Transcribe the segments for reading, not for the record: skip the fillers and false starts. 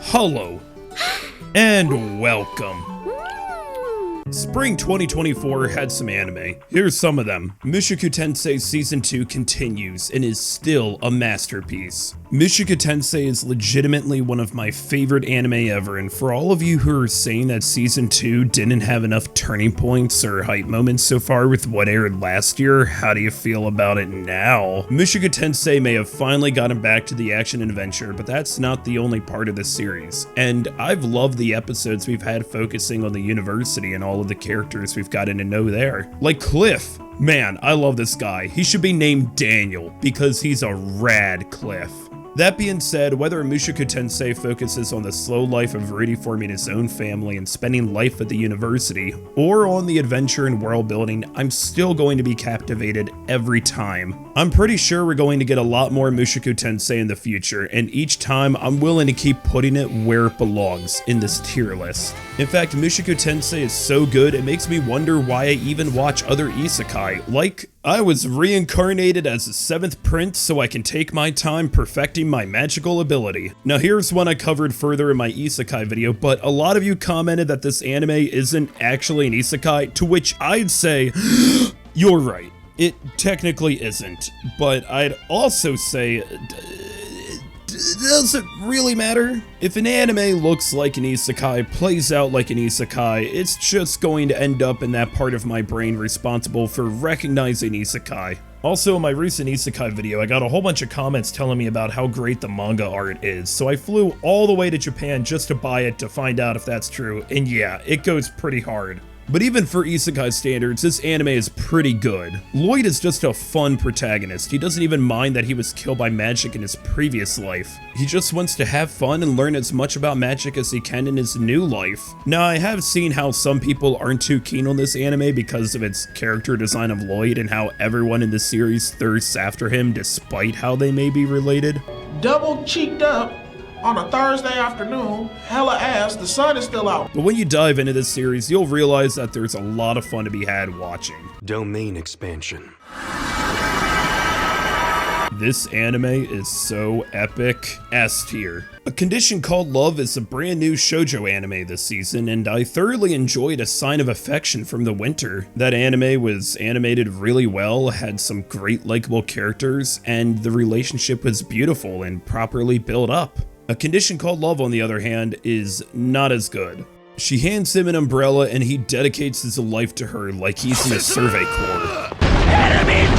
Hello, and welcome. Spring 2024 had some anime. Here's some of them. Mushoku Tensei Season 2 continues and is still a masterpiece. Mushoku Tensei is legitimately one of my favorite anime ever, and for all of you who are saying that Season 2 didn't have enough turning points or hype moments so far with what aired last year, how do you feel about it now? Mushoku Tensei may have finally gotten back to the action and adventure, but that's not the only part of the series. And I've loved the episodes we've had focusing on the university and all of the characters we've gotten to know there. Like Cliff. Man, I love this guy. He should be named Daniel because he's a rad Cliff. That being said, whether Mushoku Tensei focuses on the slow life of Rudy forming his own family and spending life at the university, or on the adventure and world building, I'm still going to be captivated every time. I'm pretty sure we're going to get a lot more Mushoku Tensei in the future, and each time I'm willing to keep putting it where it belongs, in this tier list. In fact, Mushoku Tensei is so good it makes me wonder why I even watch other isekai, like I was reincarnated as a 7th prince so I can take my time perfecting my magical ability. Now here's one I covered further in my isekai video, but a lot of you commented that this anime isn't actually an isekai, to which I'd say, you're right, it technically isn't, but I'd also say, does it really matter? If an anime looks like an isekai, plays out like an isekai, it's just going to end up in that part of my brain responsible for recognizing isekai. Also, in my recent isekai video, I got a whole bunch of comments telling me about how great the manga art is, so I flew all the way to Japan just to buy it to find out if that's true, and yeah, it goes pretty hard. But even for isekai standards, this anime is pretty good. Lloyd is just a fun protagonist. He doesn't even mind that he was killed by magic in his previous life. He just wants to have fun and learn as much about magic as he can in his new life. Now, I have seen how some people aren't too keen on this anime because of its character design of Lloyd and how everyone in the series thirsts after him despite how they may be related. Double cheeked up on a Thursday afternoon, hella ass, the sun is still out. But when you dive into this series, you'll realize that there's a lot of fun to be had watching. Domain expansion. This anime is so epic. S tier. A Condition Called Love is a brand new shoujo anime this season, and I thoroughly enjoyed A Sign of Affection from the winter. That anime was animated really well, had some great likable characters, and the relationship was beautiful and properly built up. A Condition Called Love, on the other hand, is not as good. She hands him an umbrella and he dedicates his life to her like he's in a survey corps. Enemy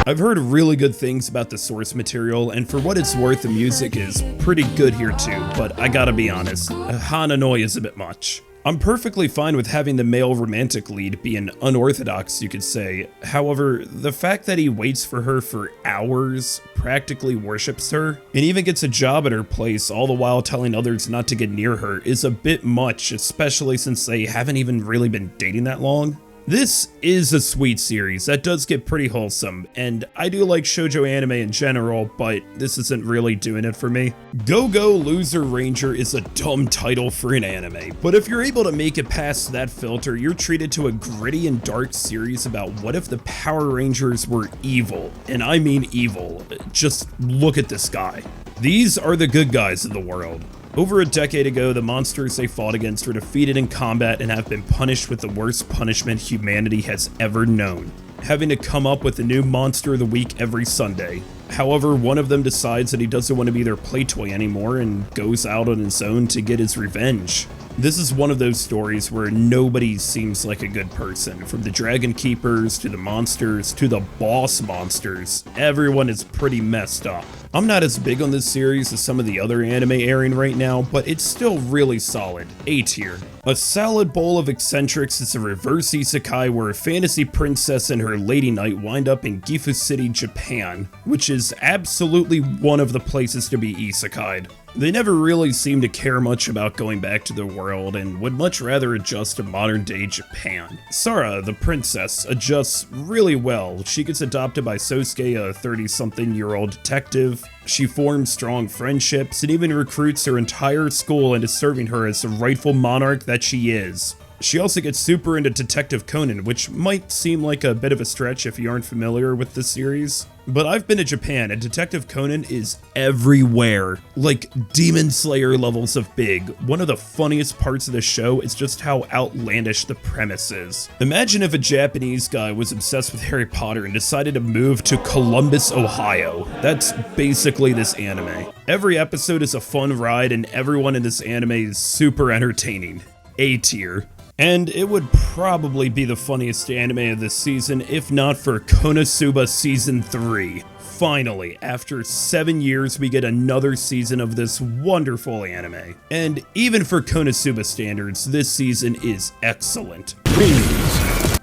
I've heard really good things about the source material, and for what it's worth, the music is pretty good here too, but I gotta be honest, Hananoi is a bit much. I'm perfectly fine with having the male romantic lead be an unorthodox, you could say. However, the fact that he waits for her for hours, practically worships her, and even gets a job at her place all the while telling others not to get near her is a bit much, especially since they haven't even really been dating that long. This is a sweet series that does get pretty wholesome, and I do like shoujo anime in general, but this isn't really doing it for me. Go-Go Loser Ranger is a dumb title for an anime, but if you're able to make it past that filter, you're treated to a gritty and dark series about what if the Power Rangers were evil, and I mean evil. Just look at this guy. These are the good guys of the world. Over a decade ago, the monsters they fought against were defeated in combat and have been punished with the worst punishment humanity has ever known, having to come up with a new monster of the week every Sunday. However, one of them decides that he doesn't want to be their play toy anymore and goes out on his own to get his revenge. This is one of those stories where nobody seems like a good person, from the Dragon Keepers to the monsters to the boss monsters. Everyone is pretty messed up. I'm not as big on this series as some of the other anime airing right now, but it's still really solid. A tier. A Salad Bowl of Eccentrics is a reverse isekai where a fantasy princess and her lady knight wind up in Gifu City, Japan, which is absolutely one of the places to be isekai'd. They never really seem to care much about going back to the world and would much rather adjust to modern day Japan. Sara, the princess, adjusts really well. She gets adopted by Sosuke, a 30-something-year-old detective. She forms strong friendships and even recruits her entire school into serving her as the rightful monarch that she is. She also gets super into Detective Conan, which might seem like a bit of a stretch if you aren't familiar with the series. But I've been to Japan and Detective Conan is everywhere. Like Demon Slayer levels of big. One of the funniest parts of the show is just how outlandish the premise is. Imagine if a Japanese guy was obsessed with Harry Potter and decided to move to Columbus, Ohio. That's basically this anime. Every episode is a fun ride and everyone in this anime is super entertaining. A tier. And it would probably be the funniest anime of this season if not for Konosuba Season 3. Finally, after 7 years, we get another season of this wonderful anime. And even for Konosuba standards, this season is excellent.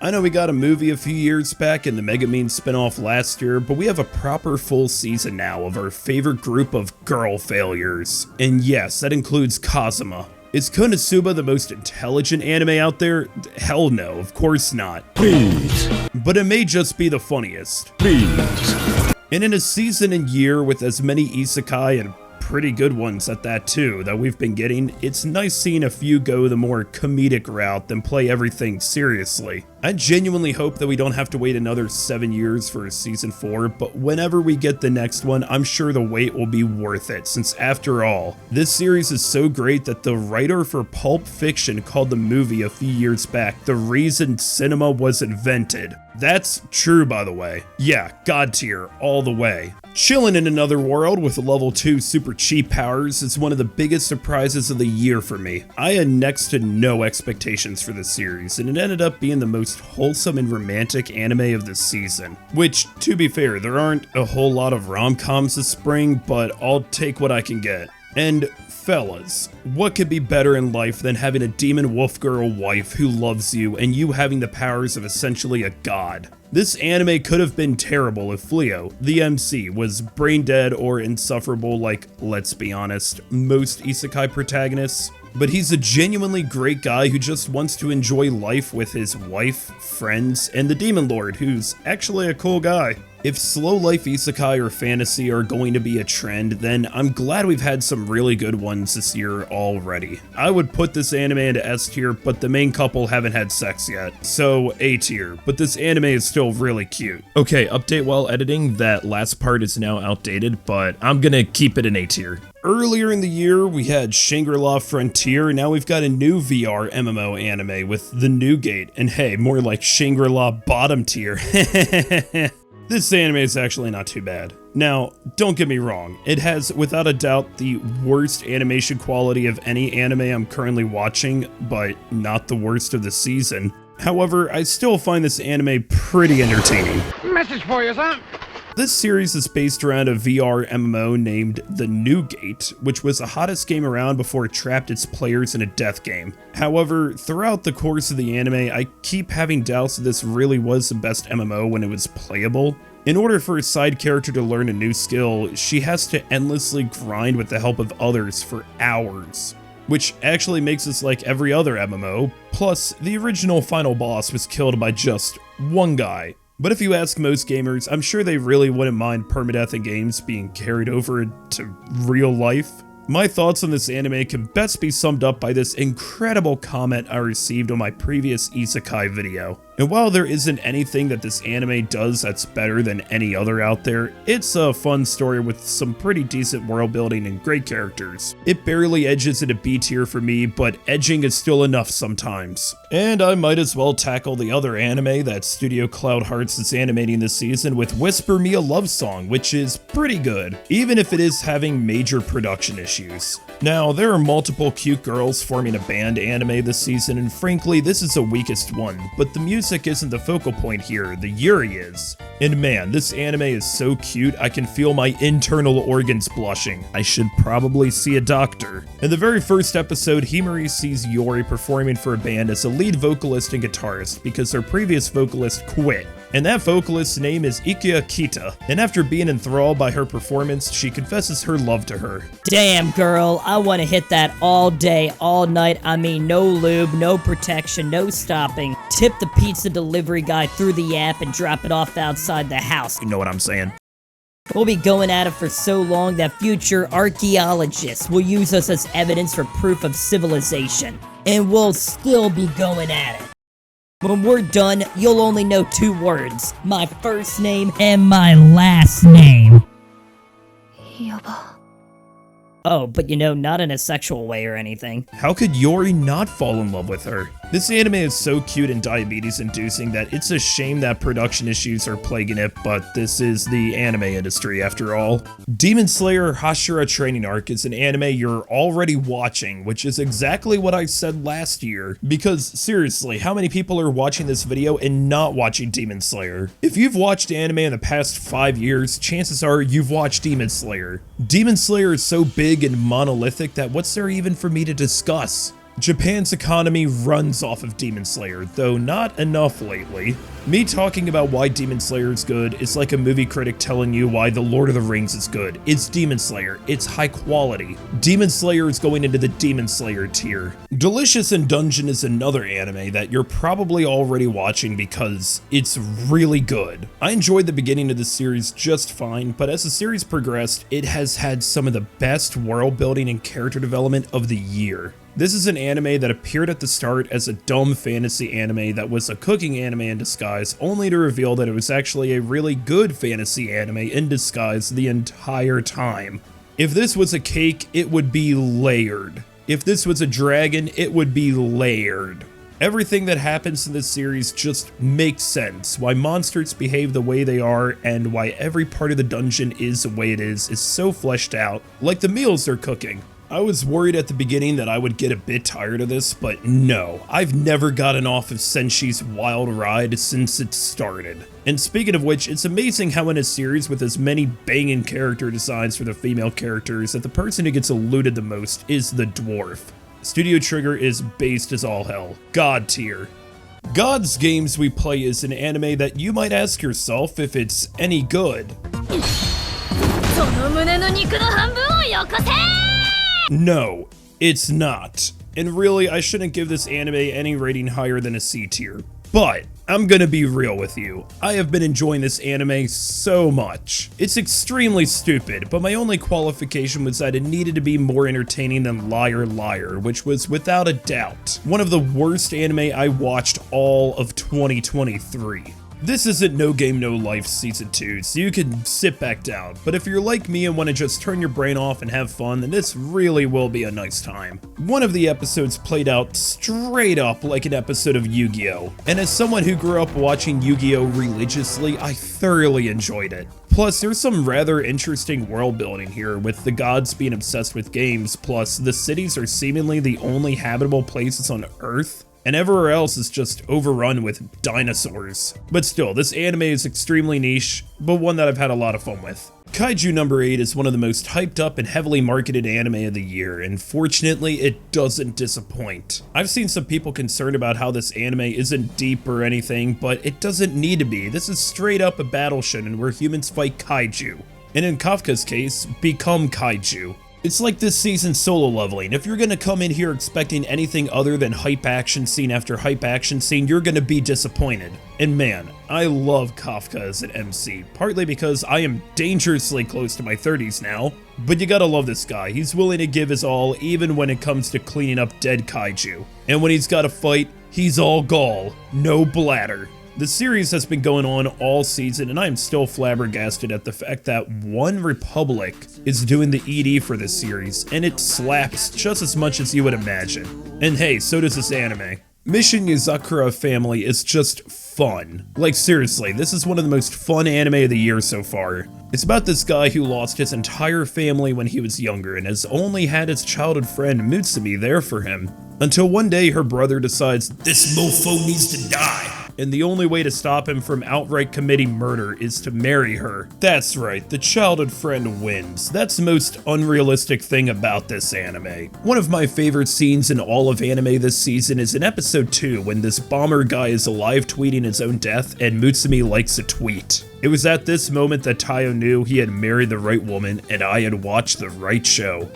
I know we got a movie a few years back and the Megumin spinoff last year, but we have a proper full season now of our favorite group of girl failures. And yes, that includes Kazuma. Is Konosuba the most intelligent anime out there? Hell no, of course not. Please. But it may just be the funniest. Please. And in a season and year with as many isekai and pretty good ones at that too that we've been getting, it's nice seeing a few go the more comedic route than play everything seriously. I genuinely hope that we don't have to wait another 7 years for season 4, but whenever we get the next one, I'm sure the wait will be worth it, since after all, this series is so great that the writer for Pulp Fiction called the movie a few years back the reason cinema was invented. That's true, by the way. Yeah, God tier, all the way. Chillin in another world with level 2 super cheap powers is one of the biggest surprises of the year for me. I had next to no expectations for this series, and it ended up being the most wholesome and romantic anime of the season. Which, to be fair, there aren't a whole lot of rom-coms this spring, but I'll take what I can get. And fellas, what could be better in life than having a demon wolf girl wife who loves you and you having the powers of essentially a god? This anime could have been terrible if Fleo, the MC, was brain dead or insufferable like, let's be honest, most isekai protagonists. But he's a genuinely great guy who just wants to enjoy life with his wife, friends, and the Demon Lord, who's actually a cool guy. If slow life isekai or fantasy are going to be a trend, then I'm glad we've had some really good ones this year already. I would put this anime into S tier, but the main couple haven't had sex yet, so A tier, but this anime is still really cute. Okay, update while editing, that last part is now outdated, but I'm gonna keep it in A tier. Earlier in the year, we had Shangri-La Frontier, and now we've got a new VR MMO anime with The New Gate, and hey, more like Shangri-La bottom tier. This anime is actually not too bad. Now, don't get me wrong, it has without a doubt the worst animation quality of any anime I'm currently watching, but not the worst of the season. However, I still find this anime pretty entertaining. Message for you, son. This series is based around a VR MMO named The New Gate, which was the hottest game around before it trapped its players in a death game. However, throughout the course of the anime, I keep having doubts that this really was the best MMO when it was playable. In order for a side character to learn a new skill, she has to endlessly grind with the help of others for hours, which actually makes this like every other MMO. Plus, the original final boss was killed by just one guy. But if you ask most gamers, I'm sure they really wouldn't mind permadeath in games being carried over to real life. My thoughts on this anime can best be summed up by this incredible comment I received on my previous isekai video. And while there isn't anything that this anime does that's better than any other out there, it's a fun story with some pretty decent world building and great characters. It barely edges into B tier for me, but edging is still enough sometimes. And I might as well tackle the other anime that Studio Cloud Hearts is animating this season with Whisper Me a Love Song, which is pretty good, even if it is having major production issues. Now, there are multiple cute girls forming a band anime this season, and frankly, this is the weakest one, but the music isn't the focal point here, the Yuri is. And man, this anime is so cute, I can feel my internal organs blushing. I should probably see a doctor. In the very first episode, Himari sees Yuri performing for a band as a lead vocalist and guitarist because their previous vocalist quit. And that vocalist's name is Ikuya Kita, and after being enthralled by her performance, she confesses her love to her. Damn girl, I want to hit that all day, all night. I mean, no lube, no protection, no stopping. Tip the pizza delivery guy through the app and drop it off outside the house. You know what I'm saying? We'll be going at it for so long that future archaeologists will use us as evidence for proof of civilization. And we'll still be going at it. When we're done, you'll only know 2 words. My first name and my last name. Oh, but not in a sexual way or anything. How could Yori not fall in love with her? This anime is so cute and diabetes-inducing that it's a shame that production issues are plaguing it, but this is the anime industry after all. Demon Slayer Hashira Training Arc is an anime you're already watching, which is exactly what I said last year. Because seriously, how many people are watching this video and not watching Demon Slayer? If you've watched anime in the past 5 years, chances are you've watched Demon Slayer. Demon Slayer is so big and monolithic that what's there even for me to discuss? Japan's economy runs off of Demon Slayer, though not enough lately. Me talking about why Demon Slayer is good is like a movie critic telling you why The Lord of the Rings is good. It's Demon Slayer, it's high quality. Demon Slayer is going into the Demon Slayer tier. Delicious in Dungeon is another anime that you're probably already watching because it's really good. I enjoyed the beginning of the series just fine, but as the series progressed, it has had some of the best world building and character development of the year. This is an anime that appeared at the start as a dumb fantasy anime that was a cooking anime in disguise, only to reveal that it was actually a really good fantasy anime in disguise the entire time. If this was a cake, it would be layered. If this was a dragon, it would be layered. Everything that happens in this series just makes sense. Why monsters behave the way they are and why every part of the dungeon is the way it is so fleshed out, like the meals they're cooking. I was worried at the beginning that I would get a bit tired of this, but no, I've never gotten off of Senshi's wild ride since it started. And speaking of which, it's amazing how in a series with as many banging character designs for the female characters that the person who gets eluded the most is the dwarf. Studio Trigger is based as all hell. God tier. God's Games We Play is an anime that you might ask yourself if it's any good. No, it's not. And really, I shouldn't give this anime any rating higher than a C tier. But I'm gonna be real with you. I have been enjoying this anime so much. It's extremely stupid, but my only qualification was that it needed to be more entertaining than Liar Liar, which was without a doubt one of the worst anime I watched all of 2023. This isn't No Game No Life Season 2, so you can sit back down, but if you're like me and want to just turn your brain off and have fun, then this really will be a nice time. One of the episodes played out straight up like an episode of Yu-Gi-Oh! And as someone who grew up watching Yu-Gi-Oh! Religiously, I thoroughly enjoyed it. Plus, there's some rather interesting world building here, with the gods being obsessed with games, plus the cities are seemingly the only habitable places on Earth, and everywhere else is just overrun with dinosaurs. But still, this anime is extremely niche, but one that I've had a lot of fun with. Kaiju No. 8 is one of the most hyped up and heavily marketed anime of the year, and fortunately, it doesn't disappoint. I've seen some people concerned about how this anime isn't deep or anything, but it doesn't need to be. This is straight up a battle shonen where humans fight kaiju. And in Kafka's case, become kaiju. It's like this season's solo leveling. If you're gonna come in here expecting anything other than hype action scene after hype action scene, you're gonna be disappointed. And man, I love Kafka as an MC, partly because I am dangerously close to my 30s now, but you gotta love this guy. He's willing to give his all even when it comes to cleaning up dead kaiju. And when he's gotta fight, he's all gall, no bladder. The series has been going on all season, and I am still flabbergasted at the fact that One Republic is doing the ED for this series, and it slaps just as much as you would imagine. And hey, so does this anime. Mission Yozakura Family is just fun. Like seriously, this is one of the most fun anime of the year so far. It's about this guy who lost his entire family when he was younger and has only had his childhood friend Mutsumi there for him. Until one day her brother decides, "This mofo needs to die." And the only way to stop him from outright committing murder is to marry her. That's right, the childhood friend wins. That's the most unrealistic thing about this anime. One of my favorite scenes in all of anime this season is in episode 2 when this bomber guy is alive tweeting his own death and Mutsumi likes a tweet. It was at this moment that Taiyo knew he had married the right woman and I had watched the right show.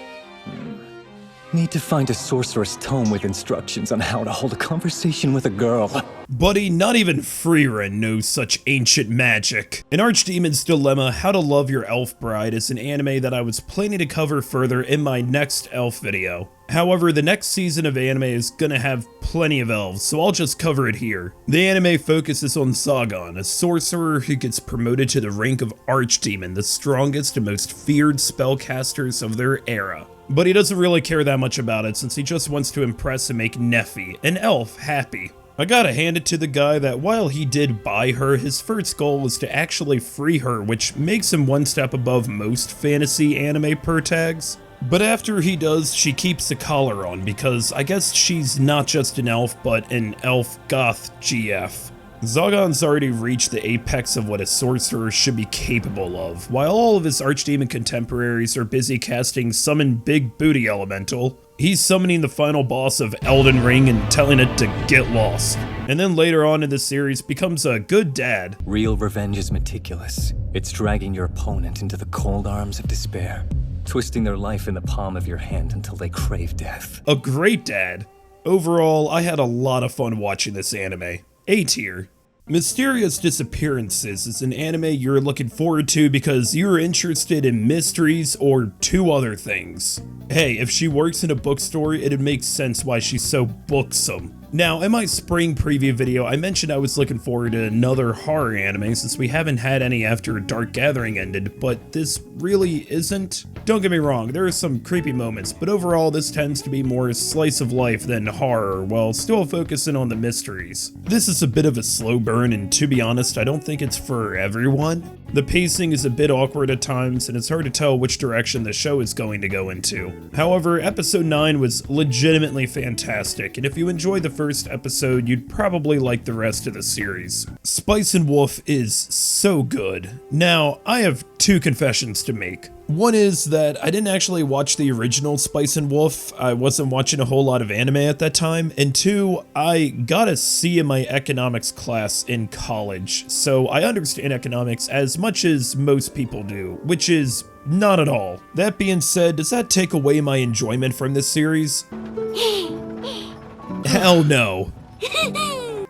Need to find a sorcerer's tome with instructions on how to hold a conversation with a girl. Buddy, not even Frieren knows such ancient magic. In Archdemon's Dilemma, How to Love Your Elf Bride is an anime that I was planning to cover further in my next elf video. However, the next season of anime is gonna have plenty of elves, so I'll just cover it here. The anime focuses on Zagan, a sorcerer who gets promoted to the rank of Archdemon, the strongest and most feared spellcasters of their era. But he doesn't really care that much about it since he just wants to impress and make Neffy, an elf, happy. I gotta hand it to the guy that while he did buy her, his first goal was to actually free her, which makes him one step above most fantasy anime tags. But after he does, she keeps the collar on because I guess she's not just an elf, but an elf goth GF. Zagan's already reached the apex of what a sorcerer should be capable of, while all of his Archdemon contemporaries are busy casting Summon Big Booty Elemental. He's summoning the final boss of Elden Ring and telling it to get lost. And then later on in the series becomes a good dad. Real revenge is meticulous. It's dragging your opponent into the cold arms of despair, twisting their life in the palm of your hand until they crave death. A great dad. Overall, I had a lot of fun watching this anime. A tier. Mysterious Disappearances is an anime you're looking forward to because you're interested in mysteries or two other things. Hey, if she works in a bookstore, it'd make sense why she's so booksome. Now, in my spring preview video, I mentioned I was looking forward to another horror anime since we haven't had any after Dark Gathering ended, but this really isn't. Don't get me wrong, there are some creepy moments, but overall this tends to be more slice of life than horror, while still focusing on the mysteries. This is a bit of a slow burn, and to be honest, I don't think it's for everyone. The pacing is a bit awkward at times, and it's hard to tell which direction the show is going to go into. However, episode 9 was legitimately fantastic, and if you enjoyed the first episode, you'd probably like the rest of the series. Spice and Wolf is so good. Now, I have two confessions to make. One is that I didn't actually watch the original Spice and Wolf. I wasn't watching a whole lot of anime at that time. And two, I got a C in my economics class in college, so I understand economics as much as most people do, which is not at all. That being said, does that take away my enjoyment from this series? Hell no.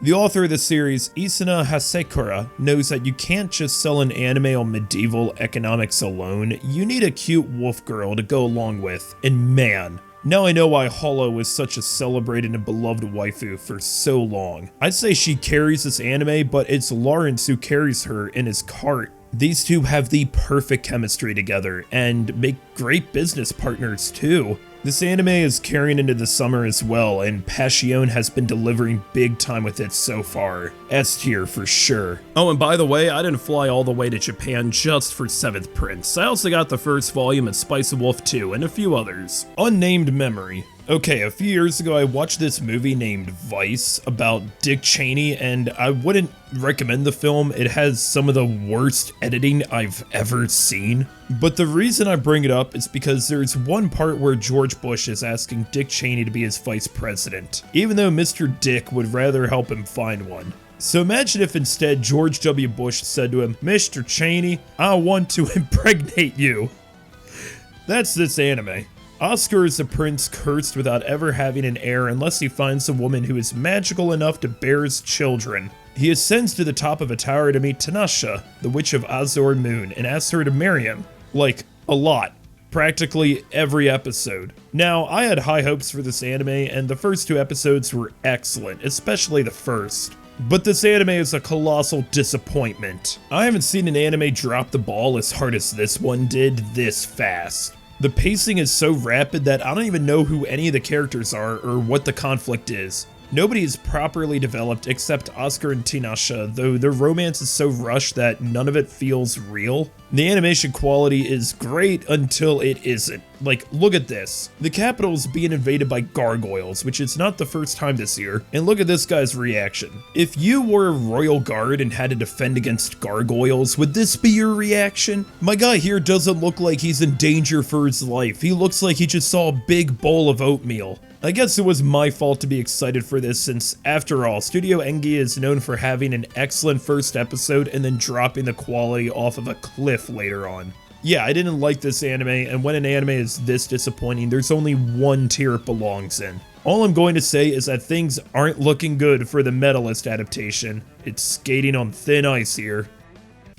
The author of the series, Isuna Hasekura, knows that you can't just sell an anime on medieval economics alone, you need a cute wolf girl to go along with, and man, now I know why Hollow was such a celebrated and beloved waifu for so long. I'd say she carries this anime, but it's Lawrence who carries her in his cart. These two have the perfect chemistry together, and make great business partners too. This anime is carrying into the summer as well, and Passion has been delivering big time with it so far. S tier for sure. Oh, and by the way, I didn't fly all the way to Japan just for 7th Prince. I also got the first volume of Spice and Wolf 2 and a few others. Unnamed Memory. Okay, a few years ago I watched this movie named Vice about Dick Cheney, and I wouldn't recommend the film. It has some of the worst editing I've ever seen. But the reason I bring it up is because there's one part where George Bush is asking Dick Cheney to be his vice president, even though Mr. Dick would rather help him find one. So imagine if instead George W. Bush said to him, "Mr. Cheney, I want to impregnate you." That's this anime. Oscar is a prince cursed without ever having an heir unless he finds a woman who is magical enough to bear his children. He ascends to the top of a tower to meet Tanasha, the witch of Azor Moon, and asks her to marry him. Like, a lot. Practically every episode. Now, I had high hopes for this anime, and the first 2 episodes were excellent, especially the first. But this anime is a colossal disappointment. I haven't seen an anime drop the ball as hard as this one did this fast. The pacing is so rapid that I don't even know who any of the characters are or what the conflict is. Nobody is properly developed except Oscar and Tinashe, though their romance is so rushed that none of it feels real. The animation quality is great until it isn't. Like, look at this. The capital is being invaded by gargoyles, which is not the first time this year, and look at this guy's reaction. If you were a royal guard and had to defend against gargoyles, would this be your reaction? My guy here doesn't look like he's in danger for his life. He looks like he just saw a big bowl of oatmeal. I guess it was my fault to be excited for this since, after all, Studio Engi is known for having an excellent first episode and then dropping the quality off of a cliff later on. Yeah, I didn't like this anime, and when an anime is this disappointing, there's only one tier it belongs in. All I'm going to say is that things aren't looking good for the Medalist adaptation. It's skating on thin ice here.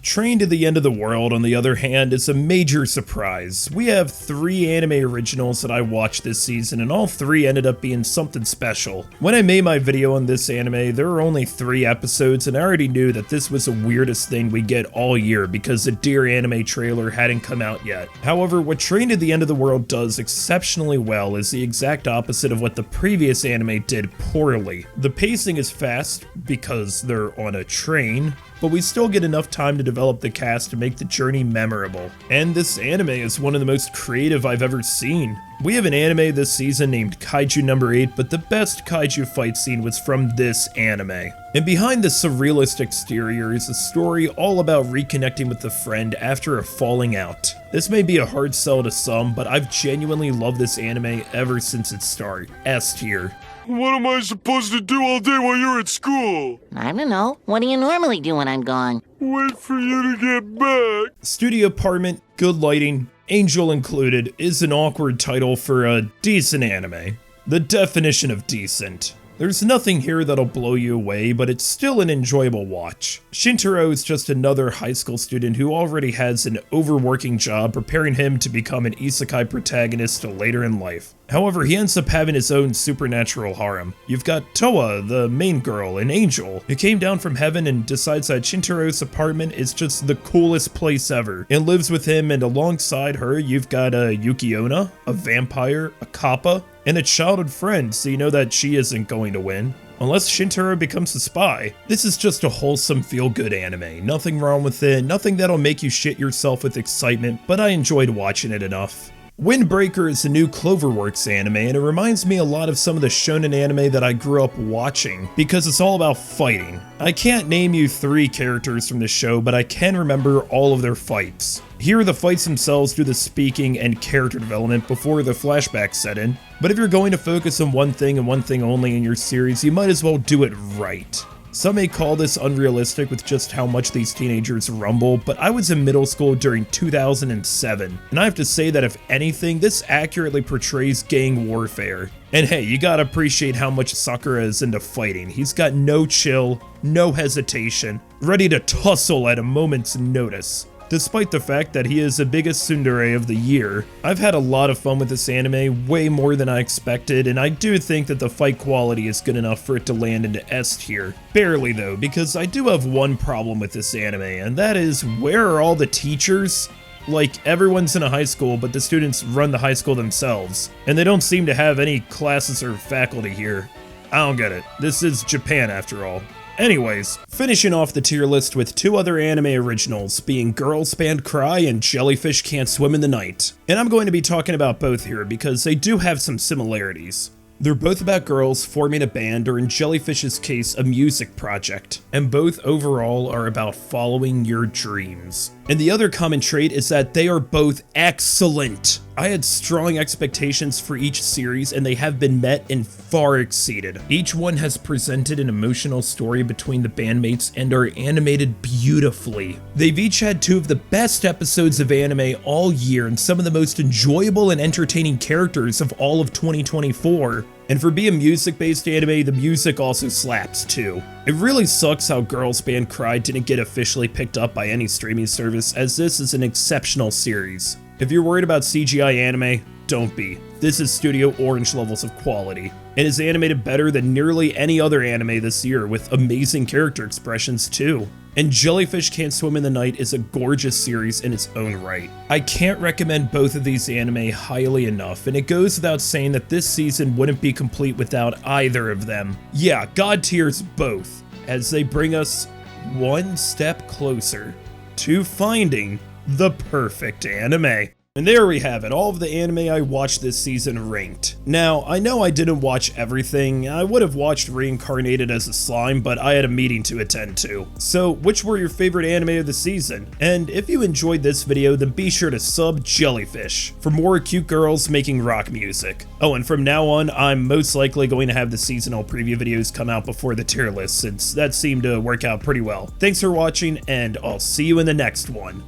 Train to the End of the World, on the other hand, is a major surprise. We have 3 anime originals that I watched this season, and all 3 ended up being something special. When I made my video on this anime, there were only 3 episodes, and I already knew that this was the weirdest thing we get all year because the Dear Anime trailer hadn't come out yet. However, what Train to the End of the World does exceptionally well is the exact opposite of what the previous anime did poorly. The pacing is fast because they're on a train, but we still get enough time to develop the cast to make the journey memorable. And this anime is one of the most creative I've ever seen. We have an anime this season named Kaiju No. 8, but the best kaiju fight scene was from this anime. And behind the surrealist exterior is a story all about reconnecting with a friend after a falling out. This may be a hard sell to some, but I've genuinely loved this anime ever since its start. S tier. What am I supposed to do all day while you're at school? I don't know. What do you normally do when I'm gone? Wait for you to get back. Studio apartment, good lighting, Angel included is an awkward title for a decent anime. The definition of decent. There's nothing here that'll blow you away, but it's still an enjoyable watch. Shintaro is just another high school student who already has an overworking job preparing him to become an isekai protagonist later in life. However, he ends up having his own supernatural harem. You've got Toa, the main girl, an angel, who came down from heaven and decides that Shintaro's apartment is just the coolest place ever, and lives with him, and alongside her, you've got a Yukiona, a vampire, a kappa, and a childhood friend, so you know that she isn't going to win. Unless Shintaro becomes a spy. This is just a wholesome feel-good anime. Nothing wrong with it, nothing that'll make you shit yourself with excitement, but I enjoyed watching it enough. Windbreaker is a new Cloverworks anime, and it reminds me a lot of some of the shonen anime that I grew up watching, because it's all about fighting. I can't name you 3 characters from the show, but I can remember all of their fights. Here, the fights themselves do the speaking and character development before the flashbacks set in, but if you're going to focus on one thing and one thing only in your series, you might as well do it right. Some may call this unrealistic with just how much these teenagers rumble, but I was in middle school during 2007, and I have to say that if anything, this accurately portrays gang warfare. And hey, you gotta appreciate how much Sakura is into fighting. He's got no chill, no hesitation, ready to tussle at a moment's notice. Despite the fact that he is the biggest tsundere of the year, I've had a lot of fun with this anime, way more than I expected, and I do think that the fight quality is good enough for it to land into S tier. Barely though, because I do have one problem with this anime, and that is, where are all the teachers? Like, everyone's in a high school, but the students run the high school themselves, and they don't seem to have any classes or faculty here. I don't get it. This is Japan after all. Anyways, finishing off the tier list with 2 other anime originals, being Girls Band Cry and Jellyfish Can't Swim in the Night. And I'm going to be talking about both here because they do have some similarities. They're both about girls forming a band, or in Jellyfish's case, a music project, and both overall are about following your dreams. And the other common trait is that they are both excellent. I had strong expectations for each series, and they have been met and far exceeded. Each one has presented an emotional story between the bandmates and are animated beautifully. They've each had 2 of the best episodes of anime all year and some of the most enjoyable and entertaining characters of all of 2024. And for being music-based anime, the music also slaps too. It really sucks how Girls Band Cry didn't get officially picked up by any streaming service, as this is an exceptional series. If you're worried about CGI anime, don't be. This is Studio Orange levels of quality, and is animated better than nearly any other anime this year, with amazing character expressions too. And Jellyfish Can't Swim in the Night is a gorgeous series in its own right. I can't recommend both of these anime highly enough, and it goes without saying that this season wouldn't be complete without either of them. Yeah, God tiers both, as they bring us one step closer to finding the perfect anime. And there we have it, all of the anime I watched this season ranked. Now, I know I didn't watch everything. I would have watched Reincarnated as a slime, but I had a meeting to attend to. So, which were your favorite anime of the season? And if you enjoyed this video, then be sure to sub Jellyfish for more cute girls making rock music. Oh, and from now on, I'm most likely going to have the seasonal preview videos come out before the tier list, since that seemed to work out pretty well. Thanks for watching, and I'll see you in the next one.